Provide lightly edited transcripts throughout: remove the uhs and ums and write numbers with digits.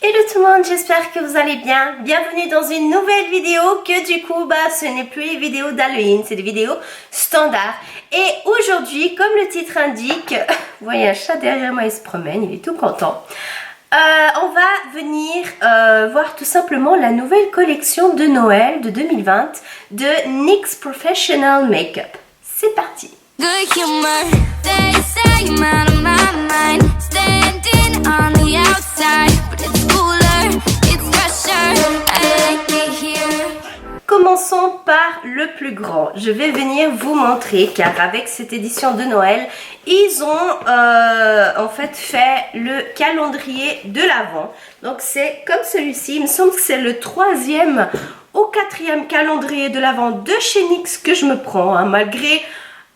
Hello tout le monde, j'espère que vous allez bien. Bienvenue dans une nouvelle vidéo que du coup, ce n'est plus les vidéos d'Halloween, c'est des vidéos standards. Et aujourd'hui, comme le titre indique, vous voyez un chat derrière moi, il se promène, il est tout content. On va venir voir tout simplement la nouvelle collection de Noël de 2020 de NYX Professional Makeup. C'est parti! Good humor, they say I'm out of my mind. Standing on the outside, but it's cooler, it's fresher. I like it here. Commençons par le plus grand. Je vais venir vous montrer car avec cette édition de Noël, ils ont en fait le calendrier de l'Avent. Donc c'est comme celui-ci, il me semble que c'est le 3e ou 4e calendrier de l'Avent de chez NYX que je me prends, hein, malgré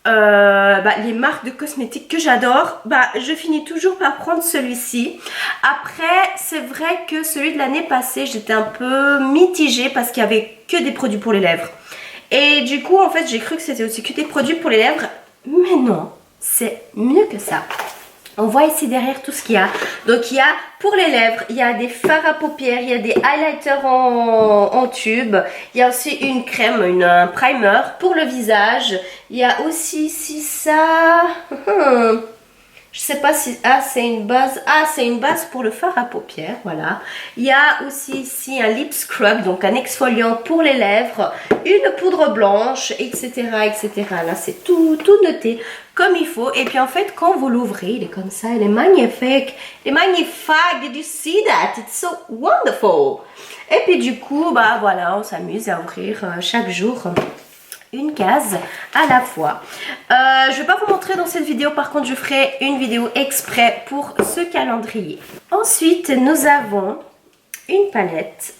les marques de cosmétiques que j'adore, je finis toujours par prendre celui-ci. Après, c'est vrai que celui de l'année passée, j'étais un peu mitigée parce qu'il y avait que des produits pour les lèvres. Et du coup, en fait, j'ai cru que c'était aussi que des produits pour les lèvres. Mais non, c'est mieux que ça. On voit ici derrière tout ce qu'il y a. Donc il y a pour les lèvres, il y a des fards à paupières, il y a des highlighters en tube. Il y a aussi une crème, un primer pour le visage. Il y a aussi ici ça. Je sais pas si... Ah, c'est une base. Ah, c'est une base pour le fard à paupières, voilà. Il y a aussi ici un lip scrub, donc un exfoliant pour les lèvres, une poudre blanche, etc., etc. Là, c'est tout noté comme il faut. Et puis, en fait, quand vous l'ouvrez, il est comme ça, il est magnifique. Il est magnifique. Did you see that? It's so wonderful. Et puis, du coup, voilà, on s'amuse à ouvrir chaque jour une case à la fois. Je ne vais pas vous montrer dans cette vidéo, par contre je ferai une vidéo exprès pour ce calendrier. Ensuite nous avons une palette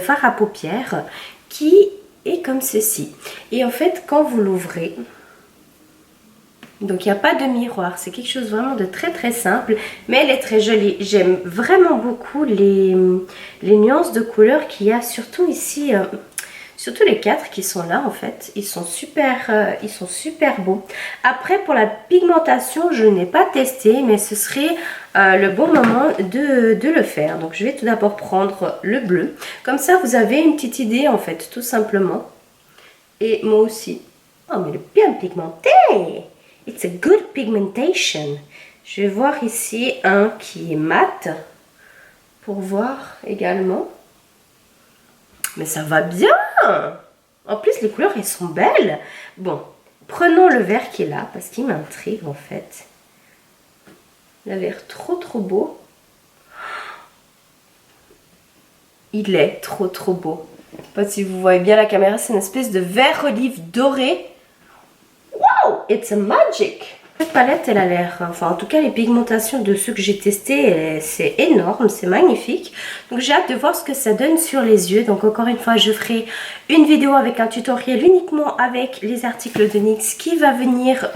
fard à paupières qui est comme ceci. Et en fait quand vous l'ouvrez, donc il n'y a pas de miroir, c'est quelque chose vraiment de très très simple, mais elle est très jolie. J'aime vraiment beaucoup les nuances de couleurs qu'il y a, surtout ici. Surtout les 4 qui sont là en fait, ils sont super beaux. Après pour la pigmentation, je n'ai pas testé, mais ce serait le bon moment de le faire. Donc je vais tout d'abord prendre le bleu. Comme ça vous avez une petite idée en fait, tout simplement. Et moi aussi. Oh mais il est bien pigmenté! It's a good pigmentation. Je vais voir ici un qui est mat pour voir également. Mais ça va bien! En plus, les couleurs, elles sont belles. Bon, prenons le vert qui est là, parce qu'il m'intrigue, en fait. Le vert trop beau. Il est trop beau. Je ne sais pas si vous voyez bien la caméra, c'est une espèce de vert olive doré. Wow! It's a magic! Cette palette, elle a l'air, enfin en tout cas les pigmentations de ceux que j'ai testés, c'est énorme, c'est magnifique. Donc j'ai hâte de voir ce que ça donne sur les yeux. Donc encore une fois, je ferai une vidéo avec un tutoriel uniquement avec les articles de NYX qui va venir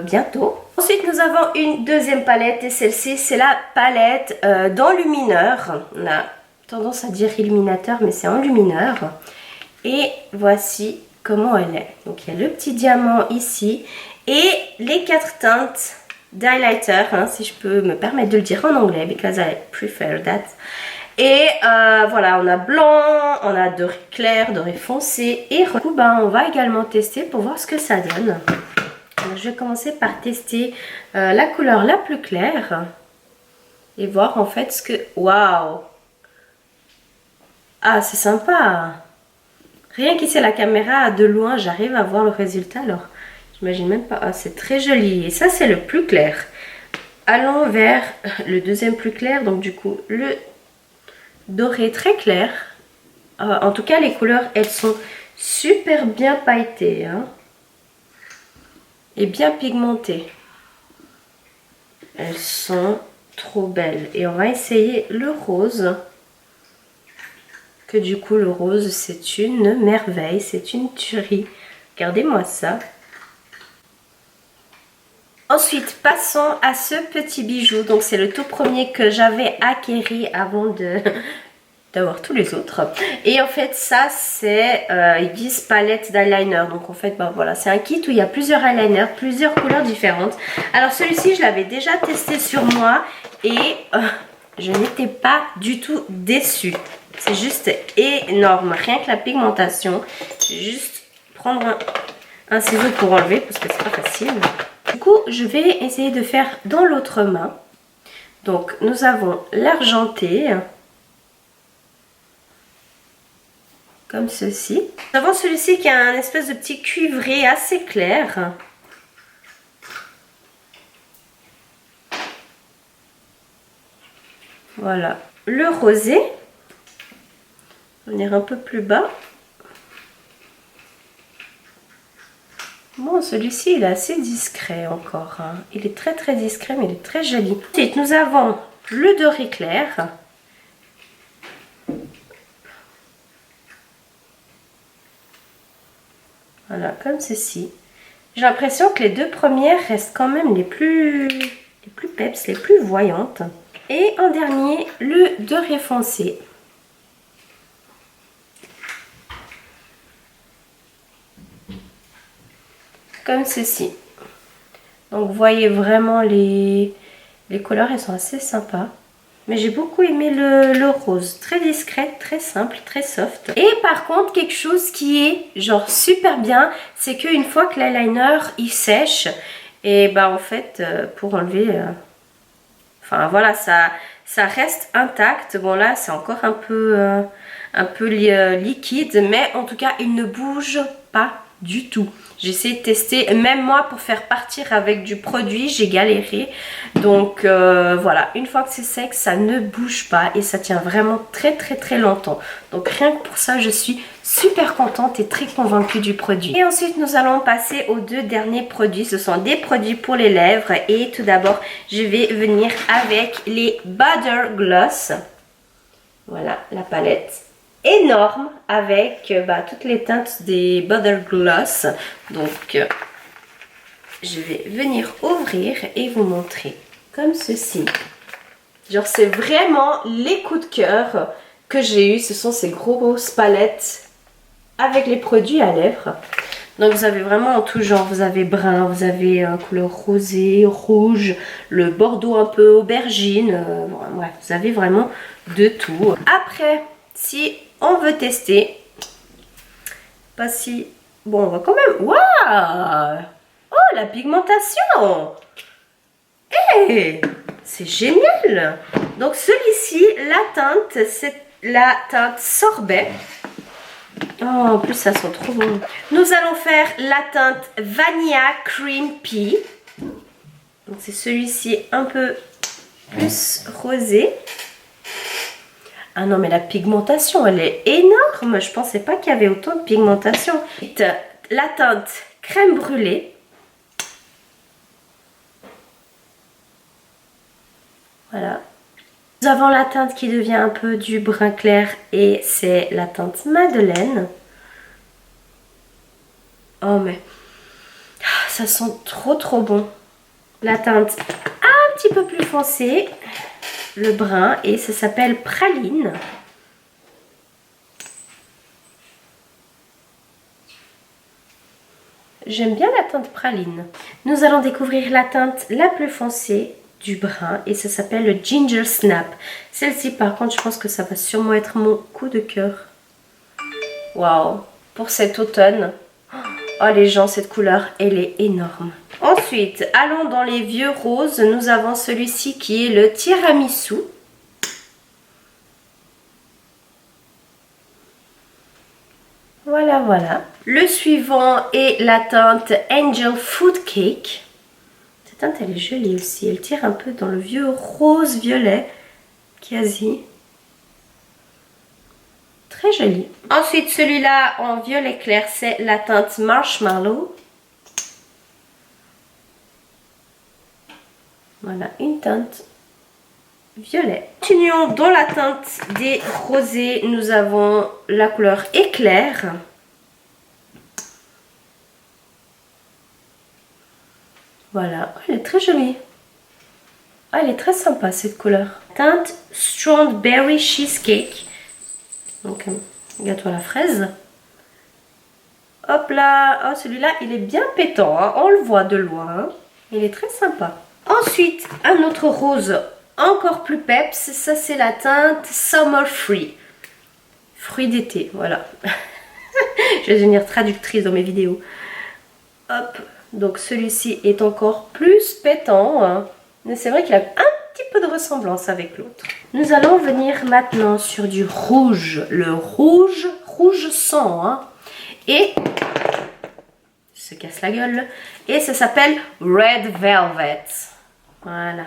bientôt. Ensuite, nous avons une deuxième palette et celle-ci, c'est la palette d'enlumineur. On a tendance à dire illuminateur, mais c'est enlumineur. Et voici comment elle est. Donc il y a le petit diamant ici. Et les 4 teintes d'highlighter, si je peux me permettre de le dire en anglais, because I prefer that. Et voilà, on a blanc, on a doré clair, doré foncé et du coup, on va également tester pour voir ce que ça donne. Alors, je vais commencer par tester la couleur la plus claire et voir en fait ce que... Waouh! Ah, c'est sympa! Rien qu'ici à la caméra, de loin, j'arrive à voir le résultat alors. J'imagine même pas. Ah, c'est très joli. Et ça, c'est le plus clair. Allons vers le deuxième plus clair. Donc, du coup, le doré très clair. En tout cas, les couleurs, elles sont super bien pailletées. Et bien pigmentées. Elles sont trop belles. Et on va essayer le rose. Que du coup, le rose, c'est une merveille. C'est une tuerie. Regardez-moi ça. Ensuite, passons à ce petit bijou. Donc, c'est le tout premier que j'avais acquéri avant d'avoir tous les autres. Et en fait, ça, c'est, ils disent palette d'eyeliner. Donc, en fait, voilà, c'est un kit où il y a plusieurs eyeliners, plusieurs couleurs différentes. Alors, celui-ci, je l'avais déjà testé sur moi. Et je n'étais pas du tout déçue. C'est juste énorme. Rien que la pigmentation. Je vais juste prendre un ciseau pour enlever parce que c'est pas facile. Du coup, je vais essayer de faire dans l'autre main. Donc, nous avons l'argenté. Comme ceci. Nous avons celui-ci qui a un espèce de petit cuivré assez clair. Voilà. Le rosé. On va venir un peu plus bas. Bon, celui-ci, il est assez discret encore. Hein. Il est très très discret, mais il est très joli. Ensuite, nous avons le doré clair. Voilà, comme ceci. J'ai l'impression que les deux premières restent quand même les plus peps, les plus voyantes. Et en dernier, le doré foncé. Comme ceci. Donc vous voyez vraiment les couleurs, elles sont assez sympas. Mais j'ai beaucoup aimé le rose. Très discrète, très simple, très soft. Et par contre, quelque chose qui est genre super bien, c'est qu'une fois que l'eyeliner il sèche, et bah en fait, pour enlever... enfin voilà, ça reste intact. Bon là, c'est encore un peu liquide, mais en tout cas, il ne bouge pas du tout. J'ai essayé de tester, même moi pour faire partir avec du produit, j'ai galéré. Donc voilà, une fois que c'est sec, ça ne bouge pas et ça tient vraiment très très très longtemps. Donc rien que pour ça, je suis super contente et très convaincue du produit. Et ensuite, nous allons passer aux deux derniers produits. Ce sont des produits pour les lèvres. Et tout d'abord, je vais venir avec les Butter Gloss. Voilà, la palette énorme avec toutes les teintes des Butter Gloss. Donc, je vais venir ouvrir et vous montrer comme ceci. Genre, c'est vraiment les coups de cœur que j'ai eu. Ce sont ces grosses palettes avec les produits à lèvres. Donc, vous avez vraiment en tout genre. Vous avez brun, vous avez couleur rosé, rouge, le bordeaux un peu aubergine. Bref, vous avez vraiment de tout. Après, si on veut tester, pas si... Bon, on va quand même... Waouh! Oh, la pigmentation! Hey, c'est génial! Donc, celui-ci, la teinte, c'est la teinte sorbet. Oh, en plus, ça sent trop bon. Nous allons faire la teinte Vanilla Cream Pea. Donc, c'est celui-ci un peu plus rosé. Ah non, mais la pigmentation, elle est énorme. Je pensais pas qu'il y avait autant de pigmentation. La teinte crème brûlée. Voilà. Nous avons la teinte qui devient un peu du brun clair et c'est la teinte Madeleine. Oh mais ça sent trop trop bon. La teinte un petit peu plus foncée, le brun, et ça s'appelle Praline. J'aime bien la teinte Praline. Nous allons découvrir la teinte la plus foncée du brun et ça s'appelle le Ginger Snap. Celle-ci par contre, je pense que ça va sûrement être mon coup de cœur. Waouh, pour cet automne. Oh les gens, cette couleur, elle est énorme. Ensuite, allons dans les vieux roses. Nous avons celui-ci qui est le Tiramisu. Voilà, voilà. Le suivant est la teinte Angel Food Cake. Cette teinte, elle est jolie aussi. Elle tire un peu dans le vieux rose-violet, quasi. Très joli. Ensuite, celui-là en violet clair, c'est la teinte Marshmallow. Voilà, une teinte violet. Continuons dans la teinte des rosés. Nous avons la couleur éclair. Voilà, elle est très jolie. Ah, elle est très sympa cette couleur. Teinte Strawberry Cheesecake. Donc, gâteau à la fraise. Hop là. Oh, celui-là, il est bien pétant. Hein. On le voit de loin. Il est très sympa. Ensuite, un autre rose encore plus peps, ça c'est la teinte Summer Free. Fruits d'été, voilà. Je vais devenir traductrice dans mes vidéos. Hop, donc celui-ci est encore plus pétant, hein. Mais c'est vrai qu'il a un petit peu de ressemblance avec l'autre. Nous allons venir maintenant sur du rouge. Le rouge sang, hein. Et se casse la gueule. Et ça s'appelle Red Velvet. Voilà.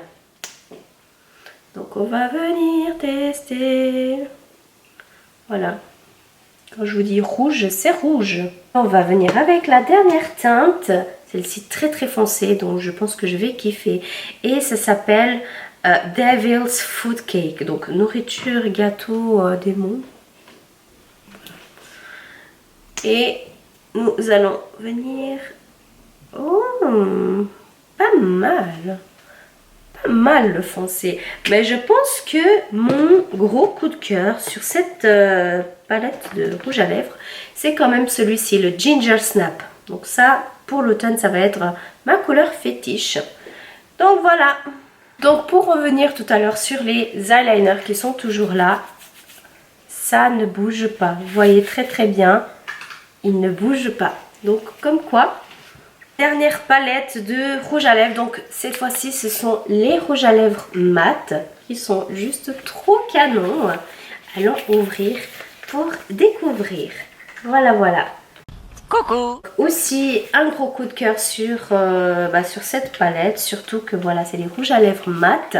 Donc on va venir tester. Voilà. Quand je vous dis rouge, c'est rouge. On va venir avec la dernière teinte. Celle-ci très très foncée, donc je pense que je vais kiffer. Et ça s'appelle Devil's Food Cake. Donc nourriture, gâteau, démon. Et nous allons venir... Oh, pas mal. Pas mal le foncé. Mais je pense que mon gros coup de cœur sur cette palette de rouge à lèvres, c'est quand même celui-ci, le Ginger Snap. Donc ça, pour l'automne, ça va être ma couleur fétiche. Donc voilà. Donc pour revenir tout à l'heure sur les eyeliners qui sont toujours là, ça ne bouge pas. Vous voyez très très bien, il ne bouge pas. Donc comme quoi, dernière palette de rouge à lèvres. Donc cette fois-ci, ce sont les rouges à lèvres mat qui sont juste trop canons. Allons ouvrir pour découvrir. Voilà, voilà. Coucou. Aussi un gros coup de cœur sur cette palette, surtout que voilà, c'est les rouges à lèvres mat.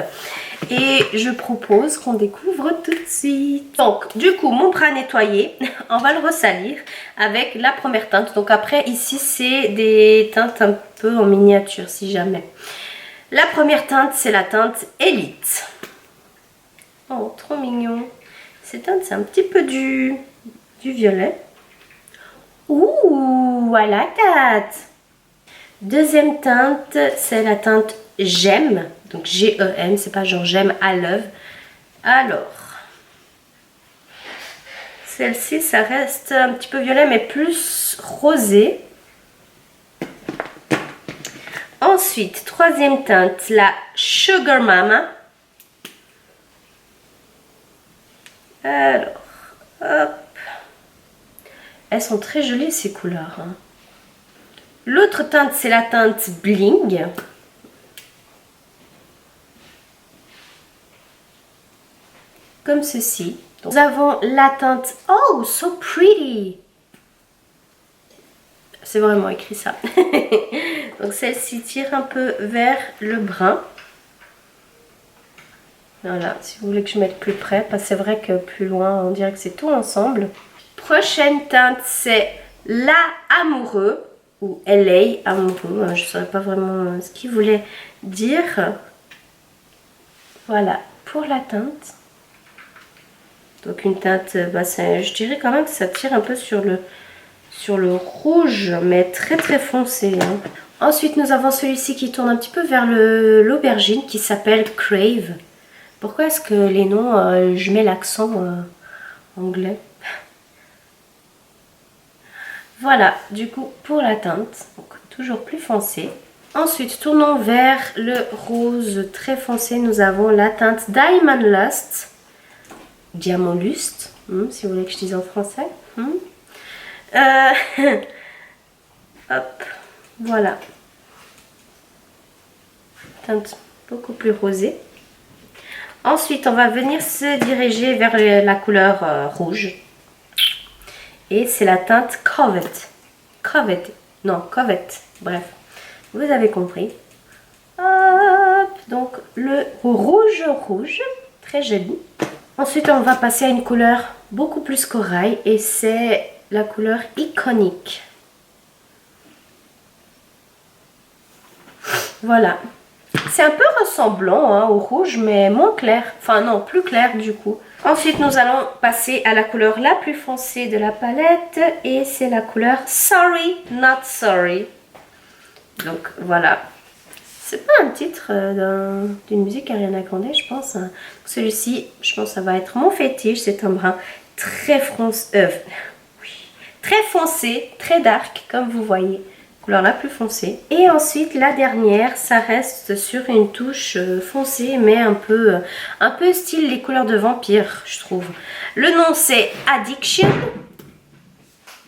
Et je propose qu'on découvre tout de suite. Donc du coup, mon bras nettoyé, on va le ressalir avec la première teinte. Donc après ici c'est des teintes un peu en miniature si jamais. La première teinte c'est la teinte Elite. Oh, trop mignon. Cette teinte c'est un petit peu du violet. Ouh, à la tête. Deuxième teinte, c'est la teinte Gemme. Donc G-E-M, c'est pas genre Gemme à love. Alors, celle-ci, ça reste un petit peu violet, mais plus rosé. Ensuite, troisième teinte, la Sugar Mama. Alors, hop. Elles sont très jolies ces couleurs, hein. L'autre teinte c'est la teinte Bling. Comme ceci. Donc, nous avons la teinte Oh so pretty. C'est vraiment écrit ça. Donc celle-ci tire un peu vers le brun. Voilà, si vous voulez que je mette plus près, parce que c'est vrai que plus loin on dirait que c'est tout ensemble. Prochaine teinte, c'est la Amoureux ou LA Amoureux. Je ne saurais pas vraiment ce qu'il voulait dire. Voilà, pour la teinte. Donc une teinte, je dirais quand même que ça tire un peu sur le rouge, mais très très foncé, hein. Ensuite, nous avons celui-ci qui tourne un petit peu vers l'aubergine qui s'appelle Crave. Pourquoi est-ce que les noms, je mets l'accent anglais? Voilà, du coup, pour la teinte, donc toujours plus foncé. Ensuite, tournons vers le rose très foncé. Nous avons la teinte Diamond Lust. Diamant Lust, si vous voulez que je dise en français. Hop, voilà. Teinte beaucoup plus rosée. Ensuite, on va venir se diriger vers la couleur rouge. Et c'est la teinte Covet. Covet. Bref, vous avez compris. Hop, donc le rouge, très joli. Ensuite, on va passer à une couleur beaucoup plus corail. Et c'est la couleur Iconic. Voilà. C'est un peu ressemblant, hein, au rouge, mais moins clair. Enfin non, plus clair du coup. Ensuite, nous allons passer à la couleur la plus foncée de la palette. Et c'est la couleur Sorry Not Sorry. Donc voilà. C'est pas un titre d'une musique Ariana Grande, je pense, hein. Celui-ci, je pense que ça va être mon fétiche. C'est un brun très foncé, très dark, comme vous voyez. couleur la plus foncée. Et ensuite la dernière, ça reste sur une touche foncée mais un peu style les couleurs de vampire, je trouve. Le nom c'est Addiction.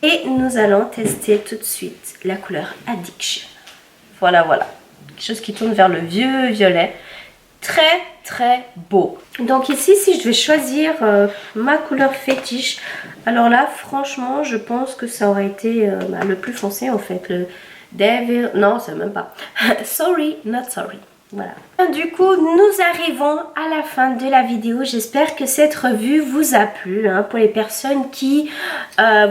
Et nous allons tester tout de suite la couleur Addiction. Voilà, voilà. Quelque chose qui tourne vers le vieux violet. Très très beau. Donc ici, si je vais choisir ma couleur fétiche, alors là, franchement, je pense que ça aurait été le plus foncé en fait. Le Devil... Non, c'est même pas. Sorry, not sorry. Voilà. Du coup, nous arrivons à la fin de la vidéo. J'espère que cette revue vous a plu. Hein, pour les personnes qui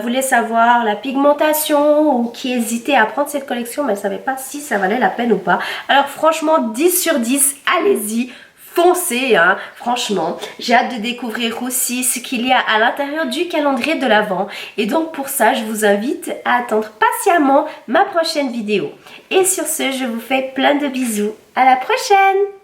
voulaient savoir la pigmentation ou qui hésitaient à prendre cette collection mais ne savaient pas si ça valait la peine ou pas. Alors franchement, 10 sur 10, allez-y. Foncez, hein, franchement. J'ai hâte de découvrir aussi ce qu'il y a à l'intérieur du calendrier de l'Avent. Et donc pour ça, je vous invite à attendre patiemment ma prochaine vidéo. Et sur ce, je vous fais plein de bisous. À la prochaine!